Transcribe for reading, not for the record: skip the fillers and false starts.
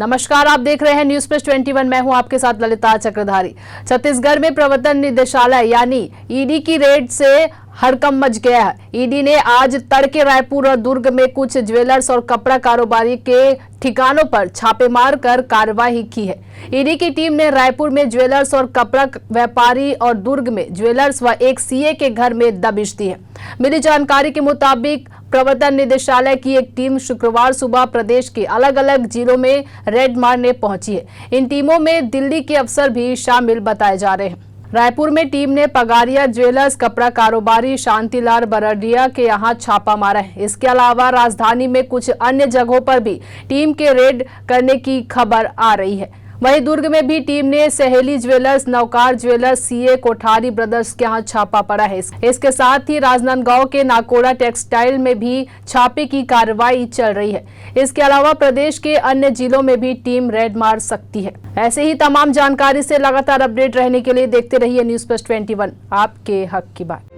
नमस्कार, आप देख रहे हैं न्यूज प्लस 21। मैं हूं आपके साथ ललिता चक्रधारी। छत्तीसगढ़ में प्रवर्तन निदेशालय यानी ईडी की रेड से हड़कंप मच गया है। ईडी ने आज तड़के रायपुर और दुर्ग में कुछ ज्वेलर्स और कपड़ा कारोबारी के ठिकानों पर छापेमार कर कार्रवाई की है। ईडी की टीम ने रायपुर में ज्वेलर्स और कपड़ा व्यापारी और दुर्ग में ज्वेलर्स व एक सीए के घर में दबिश दी है। मिली जानकारी के मुताबिक प्रवर्तन निदेशालय की एक टीम शुक्रवार सुबह प्रदेश के अलग अलग जिलों में रेड मारने पहुंची है। इन टीमों में दिल्ली के अफसर भी शामिल बताए जा रहे हैं। रायपुर में टीम ने पगारिया ज्वेलर्स कपड़ा कारोबारी शांतिलाल बरडिया के यहां छापा मारा है। इसके अलावा राजधानी में कुछ अन्य जगहों पर भी टीम के रेड करने की खबर आ रही है। वहीं दुर्ग में भी टीम ने सहेली jewellers, नौकार jewellers, CA Kothari brothers के यहाँ छापा पड़ा है। इसके साथ ही राजनांदगांव के नाकोड़ा टेक्सटाइल में भी छापे की कार्रवाई चल रही है। इसके अलावा प्रदेश के अन्य जिलों में भी टीम रेड मार सकती है। ऐसे ही तमाम जानकारी से लगातार अपडेट रहने के लिए देखते रहिए न्यूज प्लस 21, आपके हक की बात।